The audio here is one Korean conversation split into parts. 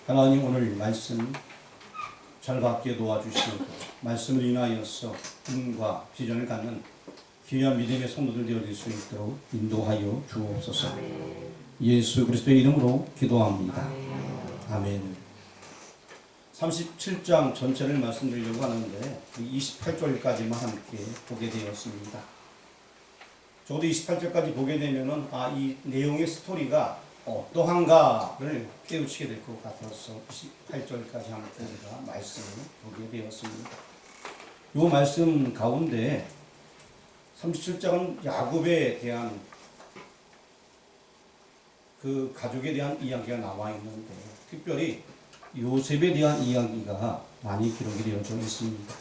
하나님 오늘 말씀 잘 받게 도와주시고 말씀을 인하여서 꿈과 비전을 갖는 귀한 믿음의 성도들 되어질 수 있도록 인도하여 주옵소서. 예수 그리스도의 이름으로 기도합니다. 아멘. 37장 전체를 말씀드리려고 하는데 28절까지만 함께 보게 되었습니다. 저도 28절까지 보게 되면은 이 내용의 스토리가 어떠한가를 깨우치게 될 것 같아서 28절까지 함께 우리가 말씀을 보게 되었습니다. 이 말씀 가운데 37장은 야곱에 대한 그 가족에 대한 이야기가 나와 있는데 특별히 요셉에 대한 이야기가 많이 기록이 되어져 있습니다.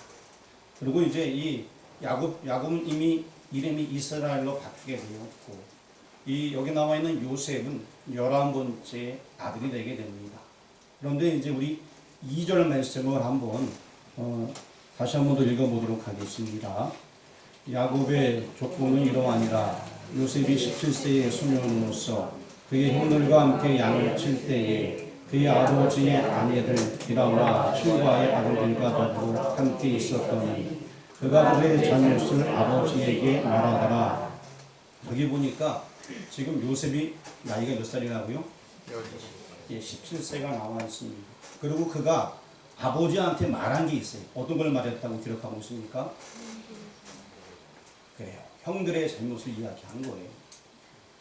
그리고 이제 이 야곱은 이미 이름이 이스라엘로 바뀌게 되었고 여기 나와 있는 요셉은 11번째 아들이 되게 됩니다. 그런데 이제 우리 2절 말씀을 한번 다시 한번 더 읽어보도록 하겠습니다. 야곱의 족보는 이러하니라. 요셉이 17세의 소년으로서 그의 형들과 함께 양을 칠 때에 그의 아버지의 아내들 비라와 칠과의 아들들과 더불어 함께 있었더니 그가 그의 잘못을 아버지에게 말하더라. 여기 보니까 지금 요셉이 나이가 몇 살이라고요? 17세가 나와 있습니다. 그리고 그가 아버지한테 말한 게 있어요. 어떤 걸 말했다고 기록하고 있습니까? 그래요. 형들의 잘못을 이야기한 거예요.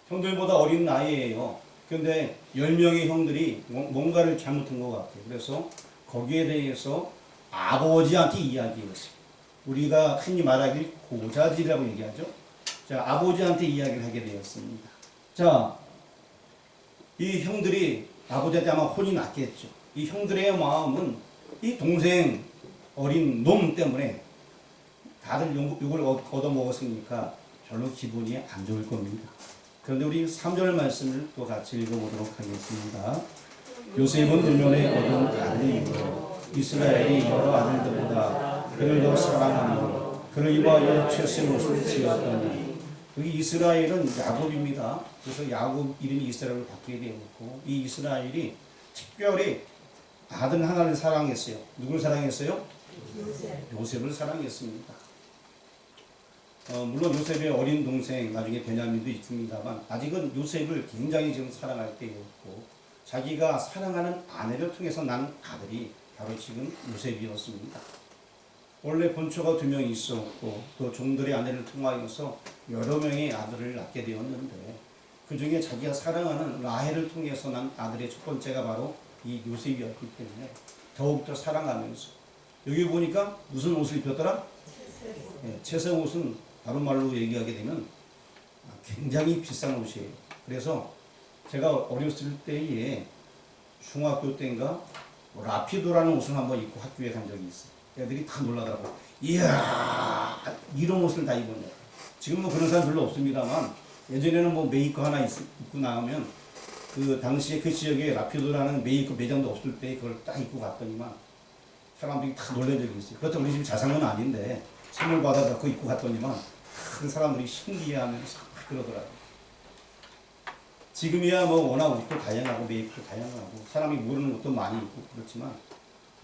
형들보다 어린 나이에요. 그런데 10명의 형들이 뭔가를 잘못한 것 같아요. 그래서 거기에 대해서 아버지한테 이야기했어요. 우리가 흔히 말하길 고자질이라고 얘기하죠. 자, 아버지한테 이야기를 하게 되었습니다. 자, 이 형들이 아버지한테 아마 혼이 났겠죠. 이 형들의 마음은 이 동생 어린 놈 때문에 다들 욕을 얻어먹었으니까 별로 기분이 안 좋을 겁니다. 그런데 우리 3절 말씀을 또 같이 읽어보도록 하겠습니다. 요셉은 노년에 얻은 아들이므로 이스라엘이 여러 아들들보다 그를 더 사랑하며 그를 위하여 최신 옷을 지었더니 여기 이스라엘은 야곱입니다. 그래서 야곱 이름이 이스라엘로 바뀌게 되었고 이 이스라엘이 특별히 아들 하나를 사랑했어요. 누굴 사랑했어요? 요셉을 사랑했습니다. 물론 요셉의 어린 동생 나중에 베냐민도 있습니다만 아직은 요셉을 굉장히 지금 사랑할 때였고 자기가 사랑하는 아내를 통해서 난 아들이 바로 지금 요셉이었습니다. 원래 본처가 2명이 있었고 또 종들의 아내를 통하여서 여러 명의 아들을 낳게 되었는데 그 중에 자기가 사랑하는 라헬을 통해서 난 아들의 첫 번째가 바로 이 요셉이었기 때문에 더욱더 사랑하면서 여기 보니까 무슨 옷을 입혔더라? 채색 옷은 다른 말로 얘기하게 되면 굉장히 비싼 옷이에요. 그래서 제가 어렸을 때에 중학교 때인가 라피도라는 옷을 한번 입고 학교에 간 적이 있어요. 애들이 다 놀라더라고. 이야, 이런 옷을 다 입었네. 지금 뭐 그런 사람 별로 없습니다만 예전에는 뭐 메이커 하나 입고 나오면 그 당시에 그 지역에 라피도라는 메이커 매장도 없을 때 그걸 딱 입고 갔더니만 사람들이 다 놀란 적이 있어요. 그렇다고 우리 집 자상은 아닌데 선물 받아서 그거 입고 갔더니만 큰 사람들이 신기해하면서 그러더라고요. 지금이야 뭐 워낙 옷도 다양하고 메이크도 다양하고 사람이 모르는 옷도 많이 입고 그렇지만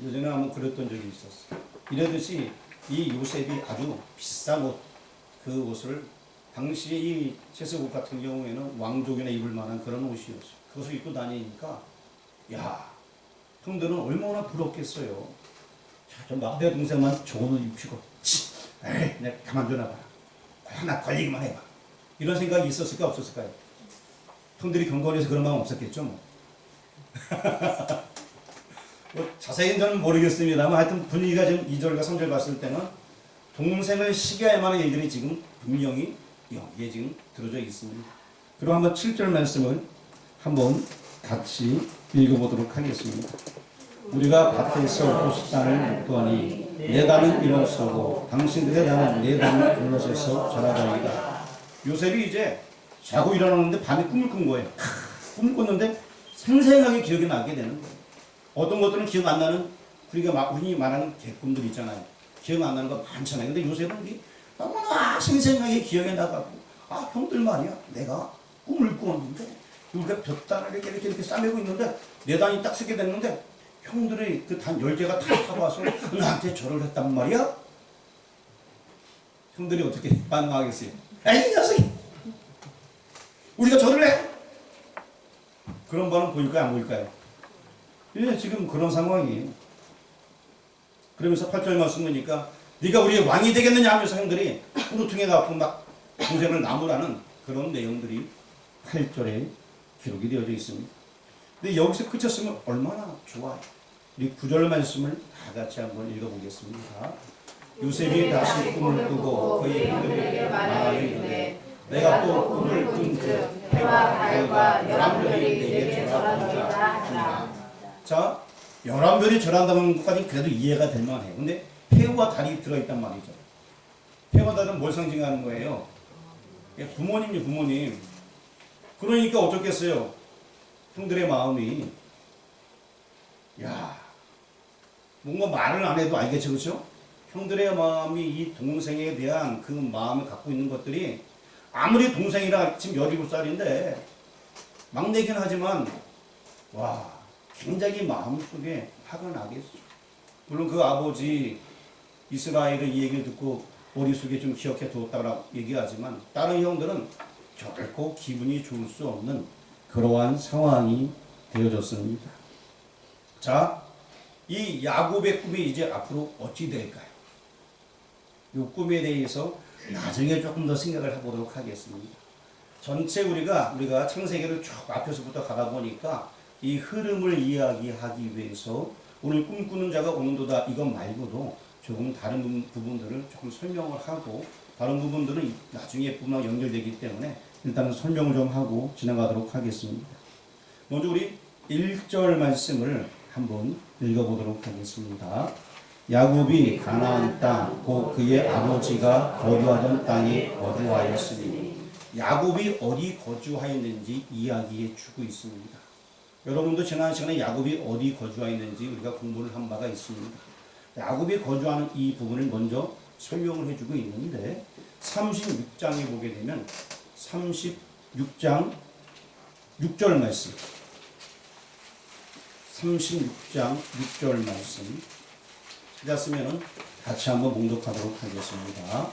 예전에 한번 그랬던 적이 있었어요. 이러듯이 이 요셉이 아주 비싼 옷, 그 옷을 당시에 이 채색 옷 같은 경우에는 왕족이나 입을 만한 그런 옷이었어요. 그것을 입고 다니니까 야, 형들은 얼마나 부럽겠어요. 자, 좀 내 동생만 좋은 옷 입히고 에이, 내가 가만 둬놔봐. 하나 걸리기만 해봐. 이런 생각이 있었을까 없었을까요? 형들이 경건해서 그런 마음 없었겠죠. 뭐. 뭐 자세히는 저는 모르겠습니다만 하여튼 분위기가 지금 2절과 3절 봤을 때는 동생을 시기할 만한 일들이 지금 분명히 여기에 지금 들어져 있습니다. 그리고 한번 7절 말씀을 한번 같이 읽어보도록 하겠습니다. 우리가 밭에서 보시단을 묻더니 내 단은 일어서고 당신들의 단은 내 단을 불러서서 자라다니까. 요셉이 이제 자고 일어났는데 밤에 꿈을 꾼 거예요. 꿈을 꿨는데 생생하게 기억이 나게 되는 거예요. 어떤 것들은 기억 안 나는 우리가 흔히 말하는 개꿈들 있잖아요. 기억 안 나는 거 많잖아요. 근데 요셉은 너무나 생생하게 기억에 나가고 형들 말이야. 내가 꿈을 꾸었는데 우리가 볕단을 이렇게 싸매고 있는데 내 단이 딱 서게 됐는데 형들의 그 단 10개가 다 타봐서 나한테 절을 했단 말이야? 형들이 어떻게 반응하겠어요? 에이, 이 녀석이! 우리가 절을 해! 그런 반응 보일까요? 안 보일까요? 예, 지금 그런 상황이에요. 그러면서 8절 말씀 보니까 네가 우리의 왕이 되겠느냐 하면서 형들이 후루퉁에 가고 막 동생을 나무라는 그런 내용들이 8절에 기록이 되어져 있습니다. 근데 여기서 그쳤으면 얼마나 좋아요. 우리 9절 말씀을 다 같이 한번 읽어보겠습니다. 요셉이 다시 꿈을 꾸고 그의 형들에게 말하기를 내가 또 꿈을 꾼즉 해와 달과 11별이 내게 절하노라 하라. 자, 11별이 절한다는 것까지 그래도 이해가 될 만해요. 근데 해와 달이 들어있단 말이죠. 해와 달은 뭘 상징하는 거예요? 부모님이 부모님. 그러니까 어떻겠어요? 형들의 마음이 야, 뭔가 말을 안 해도 알겠죠, 그렇죠? 형들의 마음이 이 동생에 대한 그 마음을 갖고 있는 것들이 아무리 동생이라 지금 17살인데 막내긴 하지만 와, 굉장히 마음속에 화가 나겠죠. 물론 그 아버지 이스라엘의 이 얘기를 듣고 머릿속에 좀 기억해 두었다고 얘기하지만 다른 형들은 결코 기분이 좋을 수 없는 그러한 상황이 되어졌습니다. 자, 이 야곱의 꿈이 이제 앞으로 어찌 될까요? 이 꿈에 대해서 나중에 조금 더 생각을 해보도록 하겠습니다. 전체 우리가 창세기를 쭉 앞에서부터 가다 보니까 이 흐름을 이야기하기 위해서 오늘 꿈꾸는 자가 오는도다 이것 말고도 조금 다른 부분들을 조금 설명을 하고 다른 부분들은 나중에 뿐만 연결되기 때문에 일단은 설명을 좀 하고 지나가도록 하겠습니다. 먼저 우리 1절 말씀을 한번 읽어보도록 하겠습니다. 야곱이 가나안 땅 곧 그의 아버지가 거주하던 땅에 거주하였으니 야곱이 어디 거주하였는지 이야기해 주고 있습니다. 여러분도 지난 시간에 야곱이 어디 거주하였는지 우리가 공부를 한 바가 있습니다. 야곱이 거주하는 이 부분을 먼저 설명을 해주고 있는데 36장에 보게 되면 36장 6절 말씀 36장 6절 말씀 찾았으면 같이 한번 봉독하도록 하겠습니다.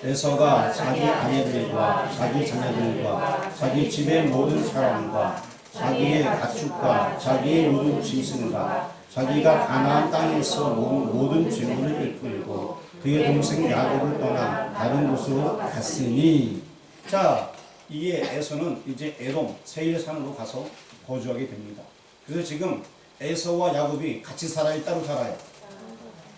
에서가 자기 아내들과 자기 자녀들과 자기 집의 모든 사람과 자기의 가축과 자기의 모든 짐승과 자기가 가나안 땅에서 모은 모든 재물을 이끌고 그의 동생 야곱을 떠나 다른 곳으로 갔으니 자, 이에 에서는 이제 에돔 세일산으로 가서 거주하게 됩니다. 그래서 지금 에서와 야곱이 같이 살아요, 따로 살아요?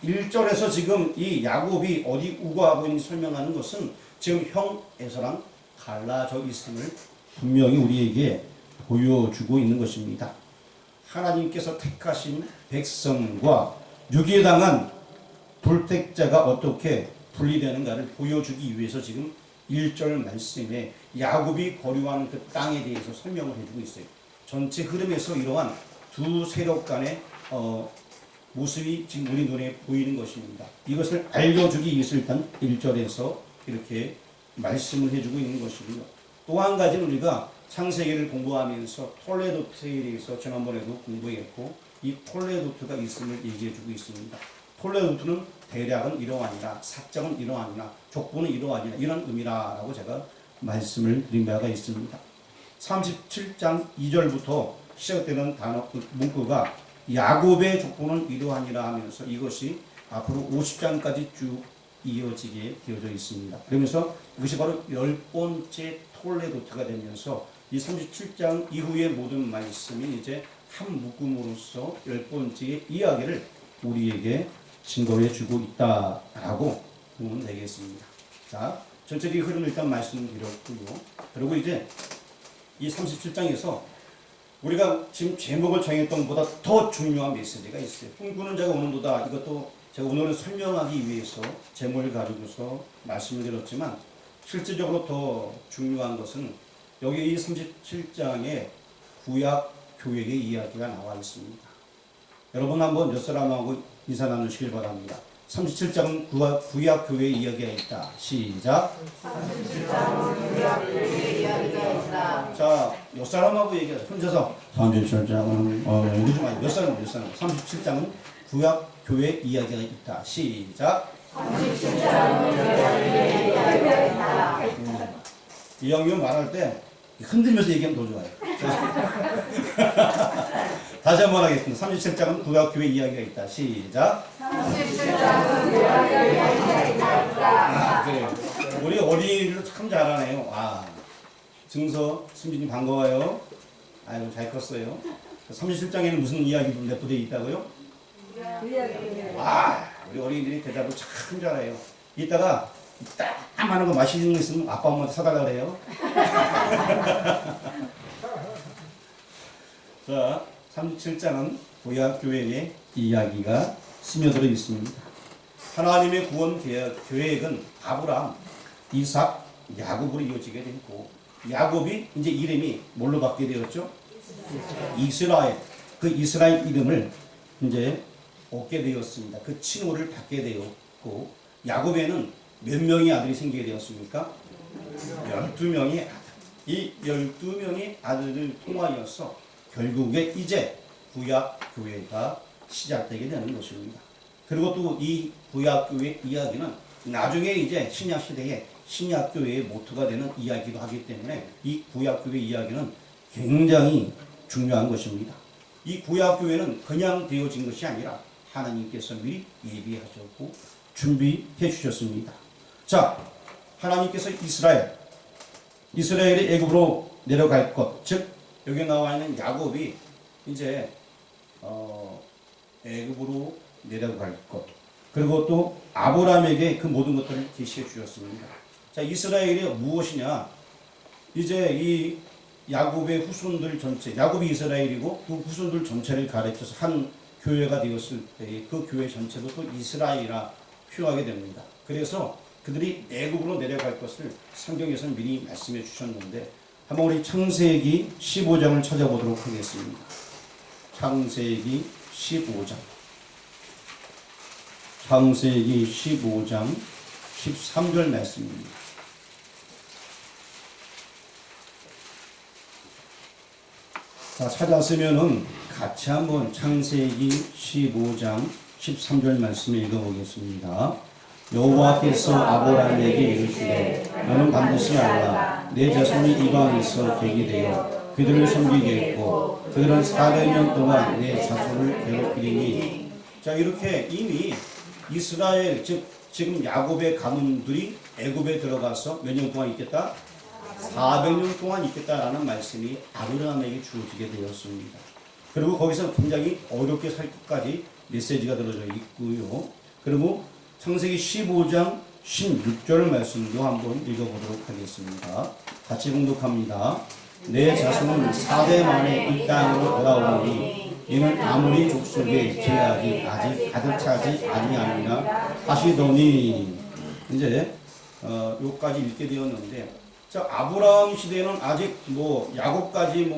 1절에서 지금 이 야곱이 어디 우거하고 있는지 설명하는 것은 지금 형 에서랑 갈라져 있음을 분명히 우리에게 보여주고 있는 것입니다. 하나님께서 택하신 백성과 유기당한 불택자가 어떻게 분리되는가를 보여주기 위해서 지금 1절 말씀에 야곱이 거류하는 그 땅에 대해서 설명을 해주고 있어요. 전체 흐름에서 이러한 두 세력 간의 모습이 지금 우리 눈에 보이는 것입니다. 이것을 알려주기 위해서 일단 1절에서 이렇게 말씀을 해주고 있는 것이고요. 또 한 가지는 우리가 창세기를 공부하면서 톨레도트에 대해서 지난번에도 공부했고 이 톨레도트가 있음을 얘기해주고 있습니다. 톨레도트는 대략은 이러하니라, 사정은 이러하니라, 족보는 이러하니라 이런 의미라고 제가 말씀을 드린 바가 있습니다. 37장 2절부터 시작되는 단어 문구가 야곱의 족보는 이러하니라 하면서 이것이 앞으로 50장까지 쭉 이어지게 되어져 있습니다. 그러면서 이것이 바로 10번째 톨레도트가 되면서 이 37장 이후의 모든 말씀이 이제 한 묶음으로써 10번째의 이야기를 우리에게 증거해 주고 있다라고 보면 되겠습니다. 자, 전체적인 흐름을 일단 말씀드렸고요. 그리고 이제 이 37장에서 우리가 지금 제목을 정했던 것보다 더 중요한 메시지가 있어요. 꿈꾸는 자가 오는도다. 이것도 제가 오늘은 설명하기 위해서 제목을 가지고서 말씀을 드렸지만 실질적으로 더 중요한 것은 여기 이 37장에 구약 교회의 이야기가 나와 있습니다. 여러분 한번 몇 사람하고 인사 나누시길 바랍니다. 37장은 구약 교회 이야기가 있다. 시작. 37장은 구약 교회 이야기가 있다. 자, 몇 사람하고 얘기하자. 혼자서 37장은 이러지 마요. 몇 사람. 37장은 구약 교회 이야기가 있다. 시작. 37장은 구약 교회 이야기가 있다. 이왕이면 말할 때 흔들면서 얘기하면 더 좋아요. 다시 한번 하겠습니다. 37장은 구약 교회 이야기가 있다. 시작. 37장은 구약 교회 이야기가 있다. 그래요. 우리 어린이들도 참 잘하네요. 증서 승진이 반가워요. 아이고 잘 컸어요. 37장에는 무슨 이야기도 내포되어 있다고요? 우리 어린이들이 대답을 참 잘해요. 이따가 딱 하는 거 맛있는 거 있으면 아빠 엄마한테 사달라 그래요. 자, 37장은 구약교회의 이야기가 스며들어 있습니다. 하나님의 구원 계획은 아브라함, 이삭, 야곱으로 이어지게 되고, 야곱이 이제 이름이 뭘로 받게 되었죠? 이스라엘. 그 이스라엘 이름을 이제 얻게 되었습니다. 그 칭호를 받게 되었고, 야곱에는 몇 명의 아들이 생기게 되었습니까? 12명의 아들. 이 12명의 아들을 통하여서 결국에 이제 구약교회가 시작되게 되는 것입니다. 그리고 또 이 구약교회 이야기는 나중에 이제 신약시대에 신약교회의 모토가 되는 이야기도 하기 때문에 이 구약교회 이야기는 굉장히 중요한 것입니다. 이 구약교회는 그냥 되어진 것이 아니라 하나님께서 미리 예비하셨고 준비해 주셨습니다. 자, 하나님께서 이스라엘이 애굽으로 내려갈 것, 즉 여기 나와 있는 야곱이 이제 애굽으로 내려갈 것, 그리고 또 아브라함에게 그 모든 것들을 계시해 주셨습니다. 자, 이스라엘이 무엇이냐? 이제 이 야곱의 후손들 전체, 야곱이 이스라엘이고 그 후손들 전체를 가르쳐서 한 교회가 되었을 때 그 교회 전체도 또 이스라엘이라 표하게 됩니다. 그래서 그들이 애굽으로 내려갈 것을 성경에서는 미리 말씀해 주셨는데, 한번 우리 창세기 15장을 찾아보도록 하겠습니다. 창세기 15장. 창세기 15장 13절 말씀입니다. 자, 찾았으면은 같이 한번 창세기 15장 13절 말씀을 읽어보겠습니다. 여호와께서 아브라함에게 이르시되 너는 반드시 알라. 내 자손이 이방에서 되게 되어 그들을 섬기겠고 그들은 400년 동안 내 자손을 괴롭히리니. 자, 이렇게 이미 이스라엘, 즉 지금 야곱의 가문들이 애굽에 들어가서 몇 년 동안 있겠다? 400년 동안 있겠다라는 말씀이 아브라함에게 주어지게 되었습니다. 그리고 거기서 굉장히 어렵게 살 것까지 메시지가 들어져 있고요. 그리고 창세기 15장 16절 말씀도 한번 읽어보도록 하겠습니다. 같이 봉독합니다. 내 자손은 4대 만에 이 땅으로 돌아오니 이는 아무리 족속의 제약이 아직 가득 차지 아니하니라 하시더니. 이제 요까지 읽게 되었는데, 자, 아브라함 시대는 아직 야곱까지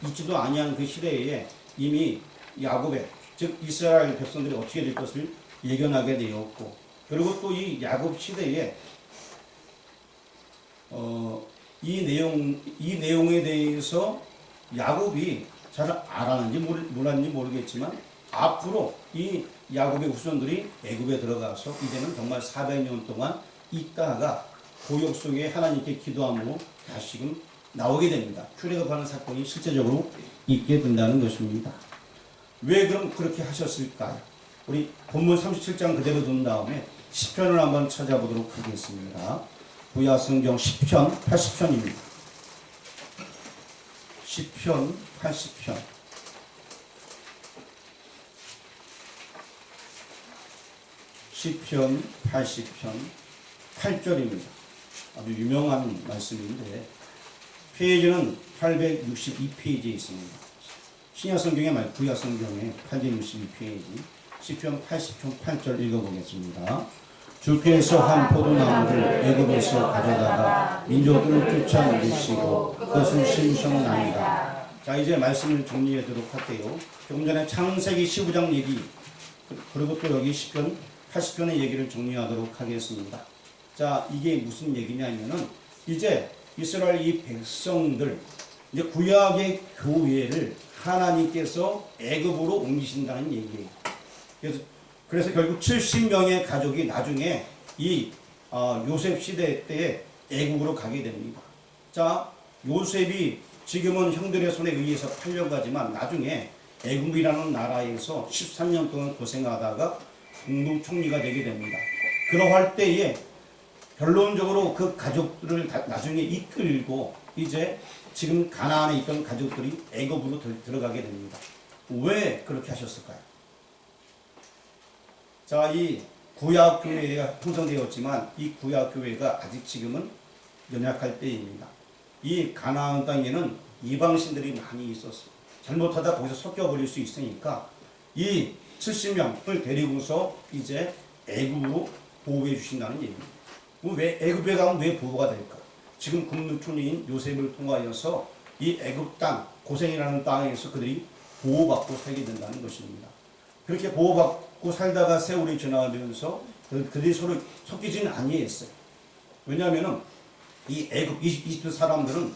있지도 아니한 그 시대에 이미 야곱의, 즉 이스라엘 백성들이 어떻게 될 것을 예견하게 되었고, 그리고 또 이 야곱 시대에 이 내용에 대해서 야곱이 잘 알았는지 몰랐는지 모르겠지만 앞으로 이 야곱의 후손들이 애굽에 들어가서 이제는 정말 400년 동안 있다가 고역 속에 하나님께 기도함으로 다시금 나오게 됩니다. 출애굽하는 사건이 실제적으로 있게 된다는 것입니다. 왜 그럼 그렇게 하셨을까요? 우리 본문 37장 그대로 둔 다음에 시편을 한번 찾아보도록 하겠습니다. 구약 성경 시편 80편입니다. 시편 80편. 시편 80편 8절입니다. 아주 유명한 말씀인데 페이지는 862페이지에 있습니다. 신약 성경의 말, 구약 성경의 862페이지, 시편 80편 8절 읽어보겠습니다. 주께서 한 포도나무를 애굽에서 가져다가 민족들을 쫓아내시고 그것을 심으셨나이다. 자, 이제 말씀을 정리하도록 할게요. 조금 전에 창세기 15장 얘기, 그리고 또 여기 시편 80편의 얘기를 정리하도록 하겠습니다. 자, 이게 무슨 얘기냐면은 이제 이스라엘 이 백성들, 이제 구약의 교회를 하나님께서 애굽으로 옮기신다는 얘기예요. 그래서 결국 70명의 가족이 나중에 이 요셉 시대 때에 애굽으로 가게 됩니다. 자, 요셉이 지금은 형들의 손에 의해서 팔려가지만 나중에 애굽이라는 나라에서 13년 동안 고생하다가 국무총리가 되게 됩니다. 그러할 때에 결론적으로 그 가족들을 나중에 이끌고 이제 지금 가나안에 있던 가족들이 애굽으로 들어가게 됩니다. 왜 그렇게 하셨을까요? 자, 이 구약 교회가 형성되었지만 이 구약 교회가 아직 지금은 연약할 때입니다. 이 가나안 땅에는 이방신들이 많이 있었어요. 잘못하다 거기서 섞여버릴 수 있으니까 이 70명을 데리고서 이제 애굽으로 보호해 주신다는 얘기입니다. 왜 애굽에 가면 왜 보호가 될까? 지금 국무총리인 요셉을 통하여서 이 애굽 땅, 고생이라는 땅에서 그들이 보호받고 살게 된다는 것입니다. 그렇게 보호받고 살다가 세월이 지나면서 그들이 서로 섞이지는 아니했어요. 왜냐하면은 이 애굽, 이집트 사람들은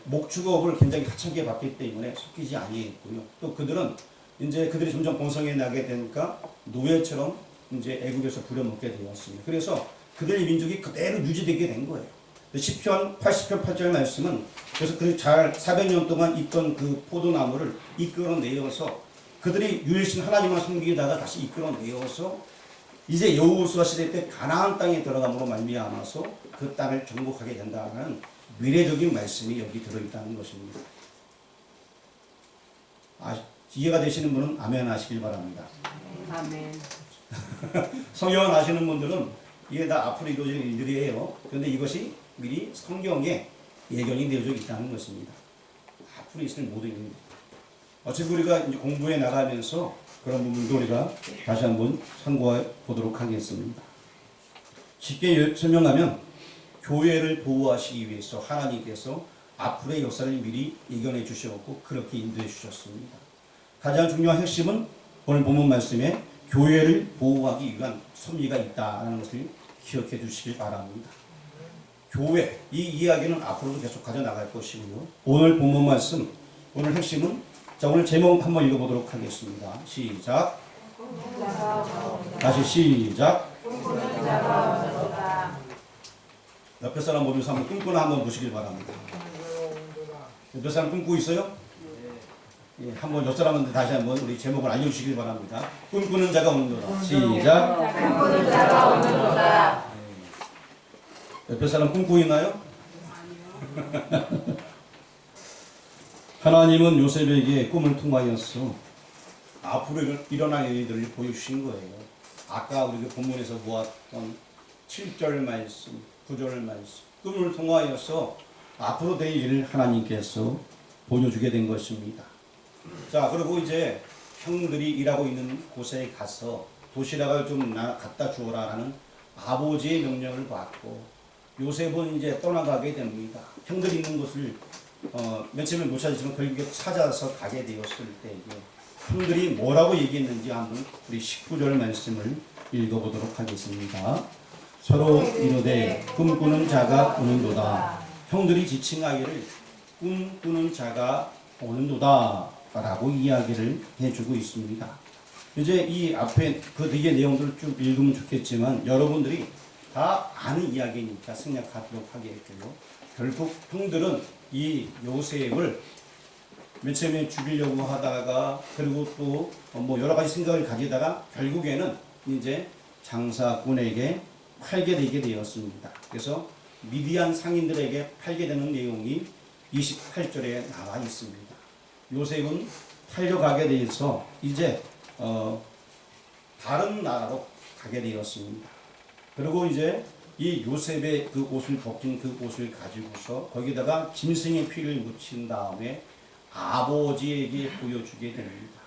목축업을 굉장히 하찮게 받기 때문에 섞이지 아니했고요. 또 그들은 이제 그들이 점점 번성해 나게 되니까 노예처럼 이제 애굽에서 부려먹게 되었습니다. 그래서 그들의 민족이 그대로 유지되게 된 거예요. 시편 80편 8절 말씀은 그래서 그 잘 400년 동안 있던 그 포도나무를 이끌어내어서 그들이 유일신 하나님을 섬기다가 다시 이끌어내어서 이제 여호수아 시대 때 가나안 땅에 들어감으로 말미암아서 그 땅을 정복하게 된다는 미래적인 말씀이 여기 들어있다는 것입니다. 이해가 되시는 분은 아멘 하시길 바랍니다. 아멘. 성경을 아시는 분들은 이게 다 앞으로 이루어질 일들이에요. 그런데 이것이 미리 성경에 예견이 되어져 있다는 것입니다. 앞으로 있을 모든 일들. 어차피 우리가 이제 공부해 나가면서 그런 부분도 우리가 다시 한번 참고해 보도록 하겠습니다. 쉽게 설명하면 교회를 보호하시기 위해서 하나님께서 앞으로의 역사를 미리 예견해 주셨고 그렇게 인도해 주셨습니다. 가장 중요한 핵심은 오늘 본문 말씀에 교회를 보호하기 위한 섭리가 있다는 것을 기억해 주시길 바랍니다. 교회, 이 이야기는 앞으로도 계속 가져나갈 것이고요. 오늘 본문 말씀, 오늘 핵심은 자, 오늘 제목 한번 읽어보도록 하겠습니다. 시작. 다시 시작. 옆에 사람 보면서 한번 꿈꾸나 한번 보시길 바랍니다. 옆에 사람 꿈꾸고 있어요? 예, 한번 옆 사람한테 다시 한번 우리 제목을 알려주시길 바랍니다. 꿈꾸는 자가 오는도다. 시작. 꿈꾸는 자가 오는도다. 옆에 사람 꿈꾸고 있나요? 하나님은 요셉에게 꿈을 통하여서 앞으로 일어날 일들을 보여주신 거예요. 아까 우리가 본문에서 보았던 7절 말씀, 9절 말씀, 꿈을 통하여서 앞으로 될 일을 하나님께서 보여주게 된 것입니다. 자, 그리고 이제 형들이 일하고 있는 곳에 가서 도시락을 좀 갖다 주어라 라는 아버지의 명령을 받고 요셉은 이제 떠나가게 됩니다. 형들이 있는 곳을 맨 처음에 못 찾았지만 결국에 찾아서 가게 되었을 때 형들이 뭐라고 얘기했는지 한번 우리 19절 말씀을 읽어보도록 하겠습니다. 서로 이르되 꿈꾸는 자가 오는도다. 형들이 지칭하기를 꿈꾸는 자가 오는도다 라고 이야기를 해주고 있습니다. 이제 이 앞에 그 뒤의 내용들을 좀 읽으면 좋겠지만 여러분들이 다 아는 이야기니까 생략하도록 하겠고요. 결국 형들은 이 요셉을 맨 처음에 죽이려고 하다가 그리고 또 뭐 여러 가지 생각을 가지다가 결국에는 이제 장사꾼에게 팔게 되게 되었습니다. 그래서 미디안 상인들에게 팔게 되는 내용이 28절에 나와 있습니다. 요셉은 팔려가게 되어서 이제 다른 나라로 가게 되었습니다. 그리고 이제 이 요셉의 그 옷을 벗긴 그 옷을 가지고서 거기다가 짐승의 피를 묻힌 다음에 아버지에게 보여주게 됩니다.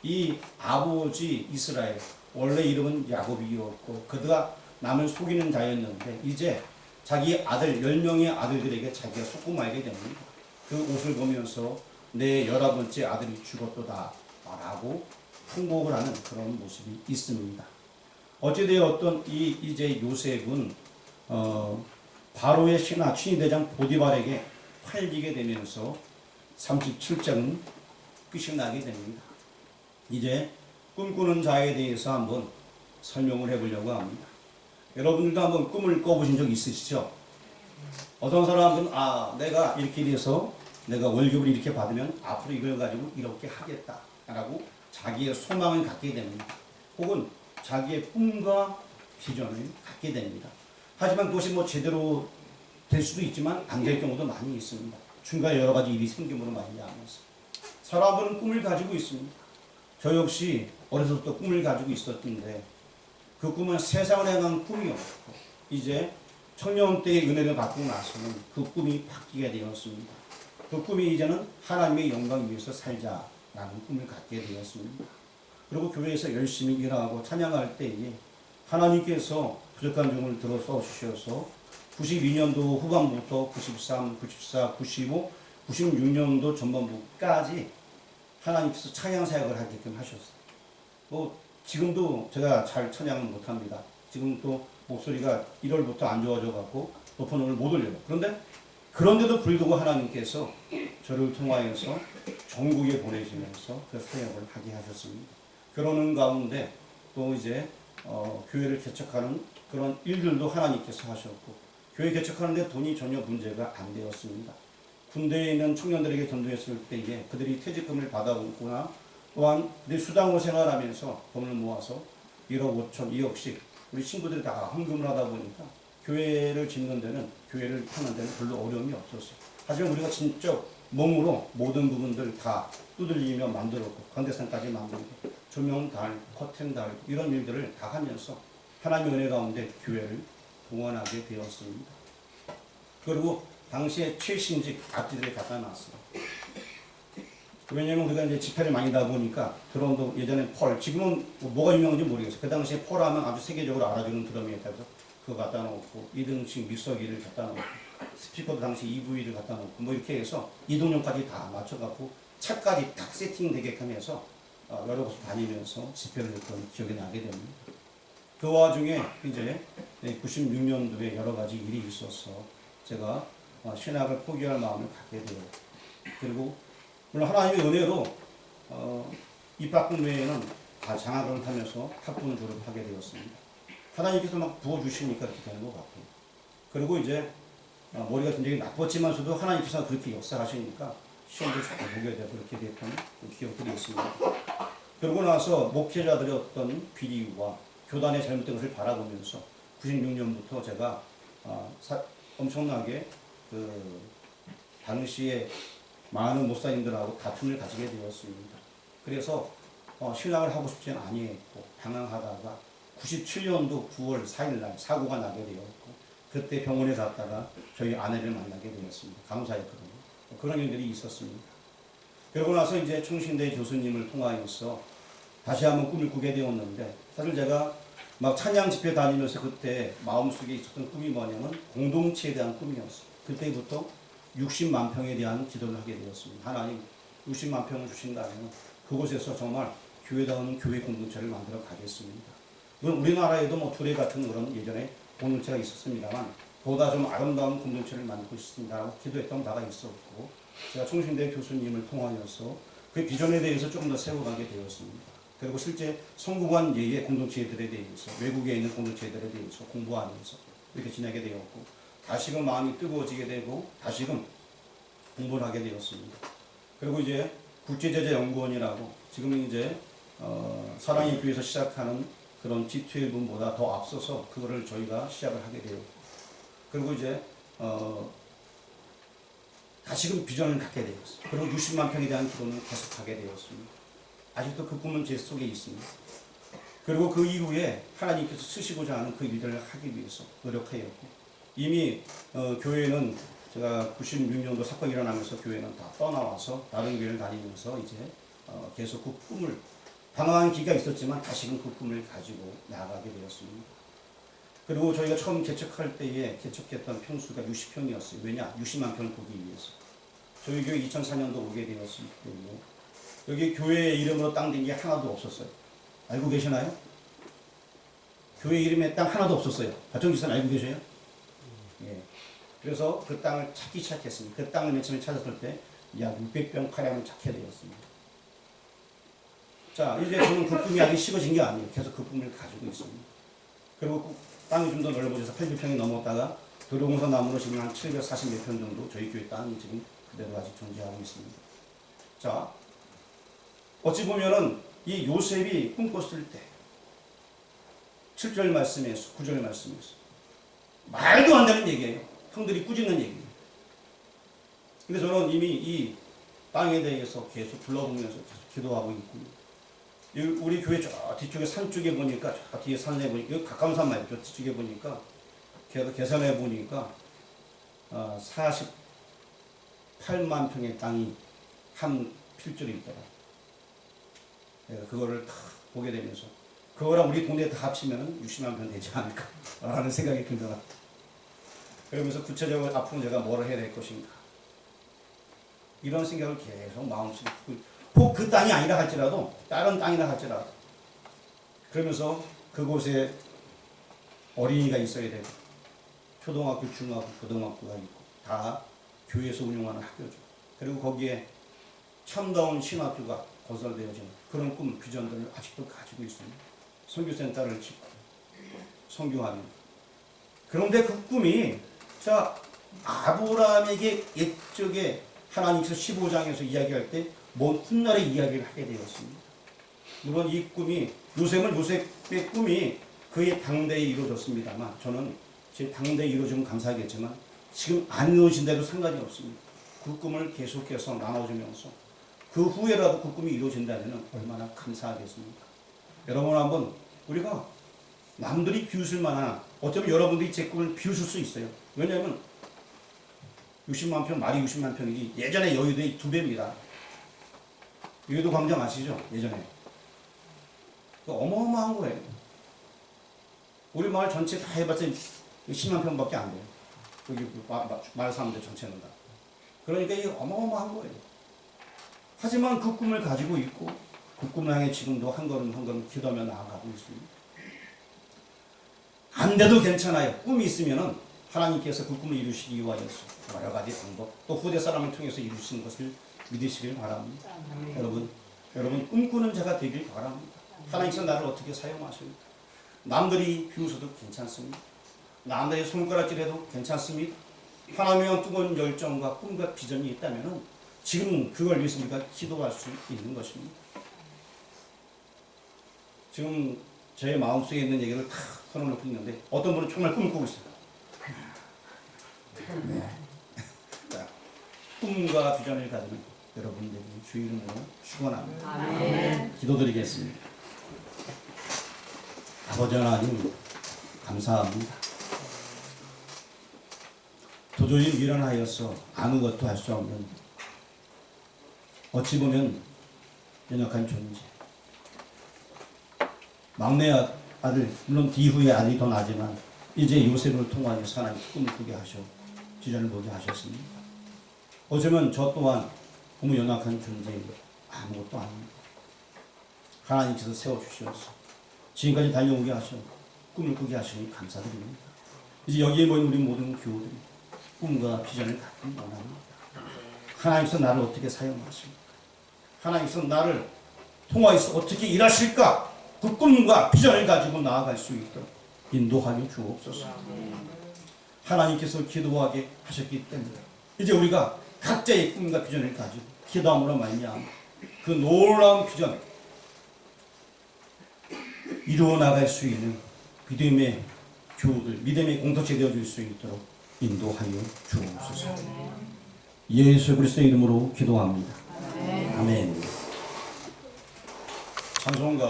이 아버지 이스라엘, 원래 이름은 야곱이었고 그가 남을 속이는 자였는데 이제 자기 아들 10명의 아들들에게 자기가 속고 말게 됩니다. 그 옷을 보면서 내 11번째 아들이 죽었도다 라고 통곡을 하는 그런 모습이 있습니다. 어찌되었던 이제 요셉은 바로의 신하 친위대장 보디발에게 팔리게 되면서 37장은 끝이 나게 됩니다. 이제 꿈꾸는 자에 대해서 한번 설명을 해보려고 합니다. 여러분들도 한번 꿈을 꿔보신 적 있으시죠? 어떤 사람은 내가 이렇게 돼서 내가 월급을 이렇게 받으면 앞으로 이걸 가지고 이렇게 하겠다라고 자기의 소망을 갖게 됩니다. 혹은 자기의 꿈과 비전을 갖게 됩니다. 하지만 그것이 제대로 될 수도 있지만 안 될 경우도 많이 있습니다. 중간에 여러 가지 일이 생김으로 말미암아서 사람은 꿈을 가지고 있습니다. 저 역시 어려서부터 꿈을 가지고 있었는데 그 꿈은 세상을 향한 꿈이었고 이제 청년 때의 은혜를 받고 나서는 그 꿈이 바뀌게 되었습니다. 그 꿈이 이제는 하나님의 영광을 위해서 살자라는 꿈을 갖게 되었습니다. 그리고 교회에서 열심히 일하고 찬양할 때에 하나님께서 부족한 종을 들어 써주셔서 92년도 후반부터 93, 94, 95, 96년도 전반부까지 하나님께서 찬양 사역을 하게끔 하셨어요. 지금도 제가 잘 찬양을 못합니다. 지금 또 목소리가 1월부터 안 좋아져 갖고 높은 음을 못 올려요. 그런데도 불구하고 하나님께서 저를 통하여서 전국에 보내시면서 그 사역을 하게 하셨습니다. 그러는 가운데 또 이제 교회를 개척하는 그런 일들도 하나님께서 하셨고 교회 개척하는데 돈이 전혀 문제가 안 되었습니다. 군대에 있는 청년들에게 전도했을 때에 그들이 퇴직금을 받아오거나 또한 그들이 수당으로 생활하면서 돈을 모아서 1억 5천, 2억씩 우리 친구들이 다 헌금을 하다 보니까 교회를 짓는 데는 교회를 하는 데는 별로 어려움이 없었어요. 하지만 우리가 진짜 몸으로 모든 부분들 다 두들리며 만들었고 건대상까지 만들고 조명 달고 커튼 달고 이런 일들을 다 하면서 하나님의 은혜 가운데 교회를 동원하게 되었습니다. 그리고 당시에 최신직 앞뒤들을 갖다 놨어요. 왜냐면 우리가 이제 집회를 많이 다 보니까 드럼도 예전에 펄, 지금은 뭐가 유명한지 모르겠어요. 그 당시에 펄 하면 아주 세계적으로 알아주는 드럼이었다 해서 그거 갖다 놓고 2등식 믹서기를 갖다 놓고 스피커도 당시 EV를 갖다 놓고 이렇게 해서 이동용까지 다 맞춰갖고 차까지 딱 세팅되게끔 해서 여러 곳을 다니면서 집회를 했던 기억이 나게 됩니다. 그 와중에 이제 96년도에 여러 가지 일이 있어서 제가 신학을 포기할 마음을 갖게 돼요. 그리고 물론 하나님의 은혜로 입학금 외에는 다 장학을 하면서 학부를 졸업하게 되었습니다. 하나님께서 막 부어주시니까 그렇게 되는 것 같아요. 그리고 이제 머리가 굉장히 나빴지만서도 하나님께서 그렇게 역사하시니까 시험도 잘 보게 되고 그렇게 됐던 기억들이 있습니다. 그러고 나서 목회자들의 어떤 비리와 교단의 잘못된 것을 바라보면서 96년부터 제가 엄청나게 그 당시에 많은 목사님들하고 다툼을 가지게 되었습니다. 그래서 신앙을 하고 싶지는 아니했고 방황하다가 97년도 9월 4일 날 사고가 나게 되었고 그때 병원에 갔다가 저희 아내를 만나게 되었습니다. 감사했거든요. 그런 일들이 있었습니다. 그러고 나서 이제 충신대 교수님을 통하여서 다시 한번 꿈을 꾸게 되었는데 사실 제가 막 찬양 집회 다니면서 그때 마음속에 있었던 꿈이 뭐냐면 공동체에 대한 꿈이었어요. 그때부터 60만 평에 대한 기도를 하게 되었습니다. 하나님 60만 평을 주신다면 그곳에서 정말 교회다운 교회 공동체를 만들어 가겠습니다. 물론 우리나라에도 둘레 같은 그런 예전에 공동체가 있었습니다만 보다 좀 아름다운 공동체를 만들고 싶습니다라고 기도했던 바가 있었고 제가 총신대 교수님을 통하여서 그 비전에 대해서 조금 더 세워가게 되었습니다. 그리고 실제 성구관 예의 공동체들에 대해서 외국에 있는 공동체들에 대해서 공부하면서 이렇게 지내게 되었고 다시금 마음이 뜨거워지게 되고 다시금 공부를 하게 되었습니다. 그리고 이제 국제제자연구원이라고 지금은 이제 사랑의 교회에서 시작하는 그런 G12보다 더 앞서서 그거를 저희가 시작을 하게 되었고 그리고 이제 다시금 비전을 갖게 되었어요. 그리고 60만 평에 대한 기도는 계속하게 되었습니다. 아직도 그 꿈은 제 속에 있습니다. 그리고 그 이후에 하나님께서 쓰시고자 하는 그 일들을 하기 위해서 노력하였고 이미 교회는 제가 96년도 사건이 일어나면서 교회는 다 떠나와서 다른 교회를 다니면서 이제 계속 그 꿈을 방황한 기가 있었지만 다시금 그 꿈을 가지고 나아가게 되었습니다. 그리고 저희가 처음 개척할 때에 개척했던 평수가 60평이었어요. 왜냐? 60만 평을 보기 위해서. 저희 교회 2004년도 오게 되었을 때에 여기 교회 이름으로 땅 된 게 하나도 없었어요. 알고 계시나요? 교회 이름에 땅 하나도 없었어요. 박정기사는 알고 계세요? 예. 그래서 그 땅을 찾기 시작했습니다. 그 땅을 맨 처음에 찾았을 때 약 600평 가량을 찾게 되었습니다. 자, 이제 저는 그 꿈이 아직 식어진 게 아니에요. 계속 그 꿈을 가지고 있습니다. 그리고 땅이 좀 더 넓어져서 800평이 넘었다가 도룡서 나무로 지금 한 740몇 평 정도 저희 교회 땅이 지금 그대로 아직 존재하고 있습니다. 자, 어찌 보면은 이 요셉이 꿈꿨을 때 7절 말씀에서 9절 말씀에서 말도 안 되는 얘기예요. 형들이 꾸짖는 얘기예요. 근데 저는 이미 이 땅에 대해서 계속 둘러보면서 계속 기도하고 있고, 우리 교회 저 뒤쪽에 산 쪽에 보니까, 저 뒤에 산에 보니까, 여기 가까운 산 말이죠. 뒤쪽에 보니까 계산해 보니까 48만 평의 땅이 한 필지로 있더라. 내가 그거를 다 보게 되면서 그거랑 우리 동네 다 합치면 60만 평 되지 않을까라는 생각이 들더라. 그러면서 구체적으로 앞으로 제가 뭘 해야 될 것인가, 이런 생각을 계속 마음속에 혹 그 땅이 아니라 할지라도 다른 땅이라 할지라도, 그러면서 그곳에 어린이가 있어야 되고 초등학교, 중학교, 고등학교가 있고 다 교회에서 운영하는 학교죠. 그리고 거기에 참다운 신학교가 건설되어지는 그런 꿈, 비전들을 아직도 가지고 있습니다. 선교센터를 짓고 선교하는. 그런데 그 꿈이, 자, 아브라함에게 옛적에 하나님께서 15장에서 이야기할 때 먼 훗날의 이야기를 하게 되었습니다. 물론 이 꿈이, 요셉의 꿈이 그의 당대에 이루어졌습니다만, 저는 제 당대에 이루어지면 감사하겠지만 지금 안 이루어진다도 상관이 없습니다. 그 꿈을 계속해서 나눠주면서 그 후에라도 그 꿈이 이루어진다면 얼마나 감사하겠습니까? 여러분, 한번 우리가 남들이 비웃을 만한, 어쩌면 여러분들이 제 꿈을 비웃을 수 있어요. 왜냐하면 60만 평, 말이 60만 평이지 예전에 여의도의 2배입니다. 여의도 광장 아시죠? 예전에. 어마어마한 거예요. 우리 마을 전체 다 해봤자 10만 평밖에 안 돼요. 여기 마을 사람들 전체는 다. 그러니까 이게 어마어마한 거예요. 하지만 그 꿈을 가지고 있고 그 꿈을 향해 지금도 한 걸음 한 걸음 기도하며 나아가고 있습니다. 안 돼도 괜찮아요. 꿈이 있으면은 하나님께서 그 꿈을 이루시기 위하여서 여러 가지 방법, 또 후대 사람을 통해서 이루시는 것을 믿으시길 바랍니다. 여러분 꿈꾸는 자가 되길 바랍니다. 하나님께서 나를 어떻게 사용하십니까? 남들이 비웃어도 괜찮습니다. 남들이 손가락질해도 괜찮습니다. 하나님의 뜨거운 열정과 꿈과 비전이 있다면 지금 그걸 위해서 우리가 기도할 수 있는 것입니다. 지금 제 마음속에 있는 얘기를 다 털어놓고 있는데 어떤 분은 정말 꿈을 꾸고 있어요. 네. 자, 꿈과 비전을 가지는 여러분들이 주의 이름으로 축원합니다. 아멘. 기도드리겠습니다. 아버지 하나님, 감사합니다. 도저히 미련하여서 아무것도 할 수 없는, 어찌 보면 연약한 존재, 막내 아들, 물론 뒤후의 아들이 더 나지만 이제 요셉을 통하여서 하나님 꿈을 꾸게 하셔 비전을 보게 하셨습니다. 어쩌면 저 또한 너무 연약한 존재인 아무것도 아닙니다. 하나님께서 세워주셔서 지금까지 달려오게 하셔 꿈을 꾸게 하시니 감사드립니다. 이제 여기에 모인 우리 모든 교우들이 꿈과 비전을 갖기 원합니다. 하나님께서 나를 어떻게 사용하십니까? 하나님께서 나를 통하여서 어떻게 일하실까? 그 꿈과 비전을 가지고 나아갈 수 있도록 인도하여 주옵소서. 하나님께서 기도하게 하셨기 때문에 이제 우리가 각자의 꿈과 비전을 가지고 기도함으로 말미암아 그 놀라운 비전 이루어 나갈 수 있는 믿음의 교우들, 믿음의 공동체 되어줄 수 있도록 인도하여 주옵소서. 예수 그리스도의 이름으로 기도합니다. 아멘. 찬송가